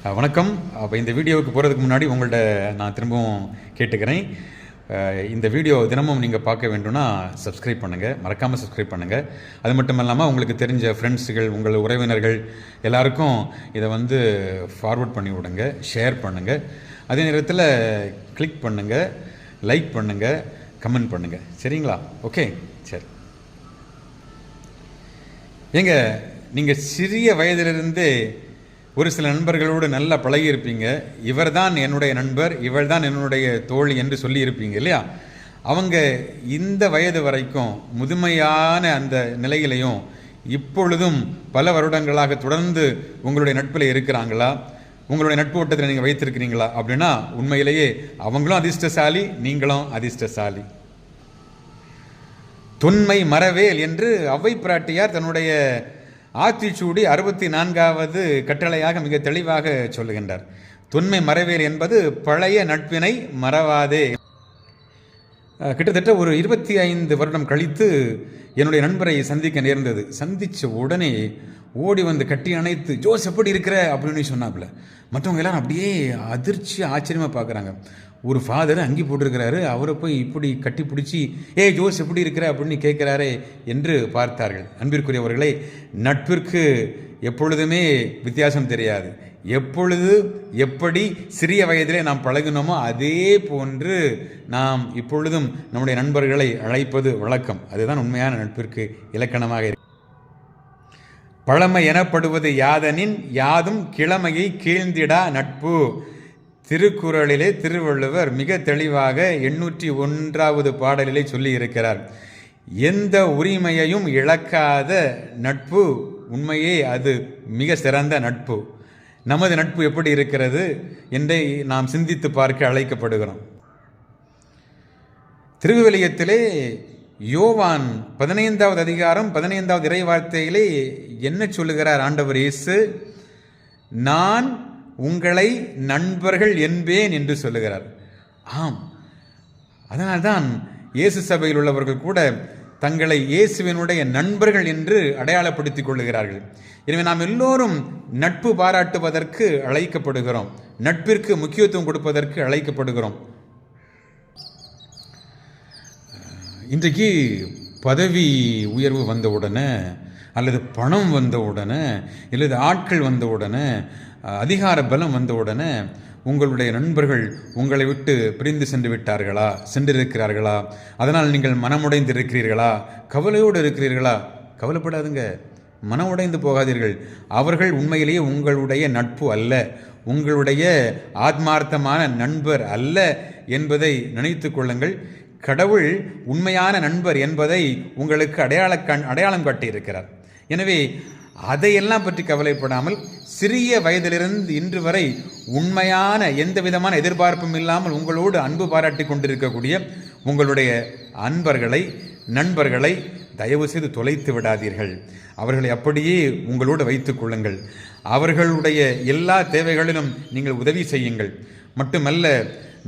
வணக்கம். அப்போ இந்த வீடியோவுக்கு போகிறதுக்கு முன்னாடி உங்கள்கிட்ட நான் திரும்பவும் கேட்டுக்கிறேன். இந்த வீடியோ தினமும் நீங்கள் பார்க்க வேண்டும்னா சப்ஸ்கிரைப் பண்ணுங்கள், மறக்காமல் சப்ஸ்கிரைப் பண்ணுங்கள். அது மட்டும் இல்லாமல் உங்களுக்கு தெரிஞ்ச ஃப்ரெண்ட்ஸுகள், உங்கள் உறவினர்கள் எல்லாருக்கும் இதை ஃபார்வர்ட் பண்ணி விடுங்க, ஷேர் பண்ணுங்கள். அதே நேரத்தில் கிளிக் பண்ணுங்கள், லைக் பண்ணுங்கள், கமெண்ட் பண்ணுங்கள். சரிங்களா? ஓகே, சரி. ஏங்க, நீங்கள் சிறிய வயதிலிருந்தே ஒரு சில நண்பர்களோடு நல்லா பழகியிருப்பீங்க. இவர் தான் என்னுடைய நண்பர், இவள் தான் என்னுடைய தோழி என்று சொல்லியிருப்பீங்க இல்லையா? அவங்க இந்த வயது வரைக்கும் முதுமையான அந்த நிலையிலையும் இப்பொழுதும் பல வருடங்களாக தொடர்ந்து உங்களுடைய நட்பில் இருக்கிறாங்களா? உங்களுடைய நட்பு ஓட்டத்தில் நீங்கள் வைத்திருக்கிறீங்களா? அப்படின்னா உண்மையிலேயே அவங்களும் அதிர்ஷ்டசாலி, நீங்களும் அதிர்ஷ்டசாலி. தொன்மை மறவேல் என்று அவ்வை பிராட்டியார் தன்னுடைய ஆத்திச்சூடி 64வது கட்டளையாக மிக தெளிவாக சொல்லுகின்றார். தொன்மை மறவேல் என்பது பழைய நட்பினை மறவாதே. கிட்டத்தட்ட ஒரு 25 வருடம் கழித்து என்னுடைய நண்பரை சந்திக்க நேர்ந்தது. சந்தித்த உடனே ஓடி வந்து கட்டி அணைத்து, ஜோஸ் எப்படி இருக்கிற அப்படின்னு சொன்னாப்புல. மற்றவங்க எல்லாரும் அப்படியே அதிர்ச்சி ஆச்சரியமாக பார்க்குறாங்க. ஒரு ஃபாதர் அங்கி போட்டிருக்கிறாரு, அவரை போய் இப்படி கட்டி பிடிச்சி ஜோஸ் எப்படி இருக்கிற அப்படின்னு கேட்குறாரே என்று பார்த்தார்கள். அன்பிற்குரியவர்களே, நட்பிற்கு எப்பொழுதுமே வித்தியாசம் தெரியாது. எப்பொழுது எப்படி சிறிய வயதிலே நாம் பழகினோமோ அதே போன்று நாம் இப்பொழுதும் நம்முடைய நண்பர்களை அழைப்பது வழக்கம். அதுதான் உண்மையான நட்பிற்கு இலக்கணமாக இருக்கு. பழமை எனப்படுவது யாதனின் யாதும் கிழமையை கீழ்ந்திடா நட்பு. திருக்குறளிலே திருவள்ளுவர் மிக தெளிவாக 801வது பாடலிலே சொல்லி இருக்கிறார். எந்த உரிமையையும் இழக்காத நட்பு உண்மையே அது மிக சிறந்த நட்பு. நமது நட்பு எப்படி இருக்கிறது என்றை நாம் சிந்தித்து பார்க்க அழைக்கப்படுகிறோம். திருவிவிலியத்திலே யோவான் 15வது அதிகாரம் 15வது இறைவார்த்தையிலே என்ன சொல்லுகிறார் ஆண்டவர் இயேசு? நான் உங்களை நண்பர்கள் என்பேன் என்று சொல்லுகிறார். ஆம், அதனால்தான் இயேசு சபையில் உள்ளவர்கள் கூட தங்களை இயேசுவினுடைய நண்பர்கள் என்று அடையாளப்படுத்திக் கொள்ளுகிறார்கள். எனவே நாம் எல்லோரும் நட்பு பாராட்டுவதற்கு அழைக்கப்படுகிறோம், நட்பிற்கு முக்கியத்துவம் கொடுப்பதற்கு அழைக்கப்படுகிறோம். இன்றைக்கு பதவி உயர்வு வந்தவுடனே, அல்லது பணம் வந்தவுடனே, அல்லது ஆட்கள் வந்தவுடனே, அதிகார பலம் வந்தவுடனே உங்களுடைய நண்பர்கள் உங்களை விட்டு பிரிந்து சென்று விட்டார்களா, சென்றிருக்கிறார்களா, அதனால் நீங்கள் மனமுடைந்து இருக்கிறீர்களா, கவலையோடு இருக்கிறீர்களா? கவலைப்படாதுங்க, மனம் உடைந்து போகாதீர்கள். அவர்கள் உண்மையிலேயே உங்களுடைய நட்பு அல்ல, உங்களுடைய ஆத்மார்த்தமான நண்பர் அல்ல என்பதை நினைத்து கொள்ளுங்கள். கடவுள் உண்மையான நண்பர் என்பதை உங்களுக்கு அடையாளம் காட்டியிருக்கிறார். எனவே அதையெல்லாம் பற்றி கவலைப்படாமல் சிறிய வயதிலிருந்து இன்று வரை உண்மையான எந்த விதமான எதிர்பார்ப்பும் இல்லாமல் உங்களோடு அன்பு பாராட்டி கொண்டிருக்கக்கூடிய உங்களுடைய அன்பர்களை, நண்பர்களை தயவு செய்து தொலைத்து விடாதீர்கள். அவர்களை அப்படியே உங்களோடு வைத்துக் கொள்ளுங்கள். அவர்களுடைய எல்லா தேவைகளிலும் நீங்கள் உதவி செய்யுங்கள். மட்டுமல்ல,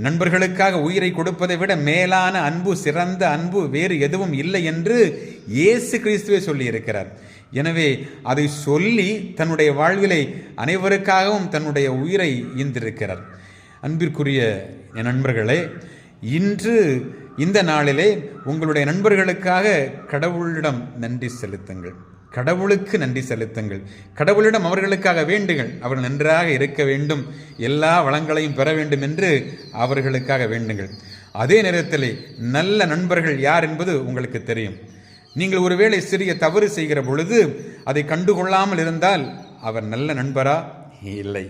நண்பர்களுக்காக உயிரை கொடுப்பதை விட மேலான அன்பு, சிறந்த அன்பு வேறு எதுவும் இல்லை என்று இயேசு கிறிஸ்துவே சொல்லியிருக்கிறார். எனவே அதை சொல்லி தன்னுடைய வாழ்விலை அனைவருக்காகவும் தன்னுடைய உயிரை ஈந்திருக்கிறார். அன்பிற்குரிய என் நண்பர்களே, இன்று இந்த நாளிலே உங்களுடைய நண்பர்களுக்காக கடவுளிடம் நன்றி செலுத்துங்கள், கடவுளுக்கு நன்றி செலுத்துங்கள். கடவுளிடம் அவர்களுக்காக வேண்டுங்கள். அவர்கள் நன்றாக இருக்க வேண்டும், எல்லா வளங்களையும் பெற வேண்டும் என்று அவர்களுக்காக வேண்டுங்கள். அதே நேரத்தில் நல்ல நண்பர்கள் யார் என்பது உங்களுக்கு தெரியும். நீங்கள் ஒருவேளை சிறிய தவறு செய்கிற பொழுது அதை கண்டுகொள்ளாமல் இருந்தால் அவர் நல்ல நண்பரா? இல்லை.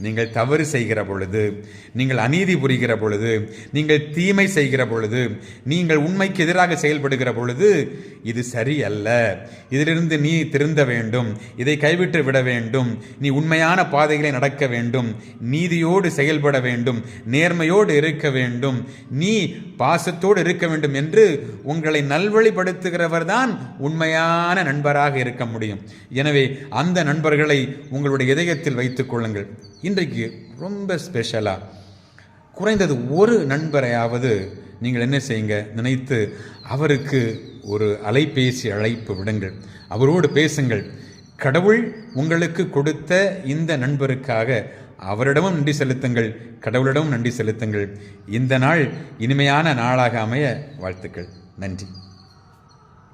நீங்கள் தவறு செய்கிற பொழுது, நீங்கள் அநீதி புரிகிற பொழுது, நீங்கள் தீமை செய்கிற பொழுது, நீங்கள் உண்மைக்கு எதிராக செயல்படுகிற பொழுது இது சரியல்ல, இதிலிருந்து நீ திருந்த வேண்டும், இதை கைவிட்டு விட வேண்டும், நீ உண்மையான பாதைகளை நடக்க வேண்டும், நீதியோடு செயல்பட வேண்டும், நேர்மையோடு இருக்க வேண்டும், நீ பாசத்தோடு இருக்க வேண்டும் என்று உங்களை நல்வழிப்படுத்துகிறவர் தான் உண்மையான நண்பராக இருக்க முடியும். எனவே அந்த நண்பர்களை உங்களுடைய இதயத்தில் வைத்துக் கொள்ளுங்கள். இன்றைக்கு ரொம்ப ஸ்பெஷலாக குறைந்தது ஒரு நண்பரையாவது நீங்கள் என்ன செய்யுங்க, நினைத்து அவருக்கு ஒரு அலைபேசி அழைப்பு விடுங்கள், அவரோடு பேசுங்கள். கடவுள் உங்களுக்கு கொடுத்த இந்த நண்பருக்காக அவரிடமும் நன்றி செலுத்துங்கள், கடவுளிடமும் நன்றி செலுத்துங்கள். இந்த நாள் இனிமையான நாளாக அமைய வாழ்த்துக்கள். நன்றி.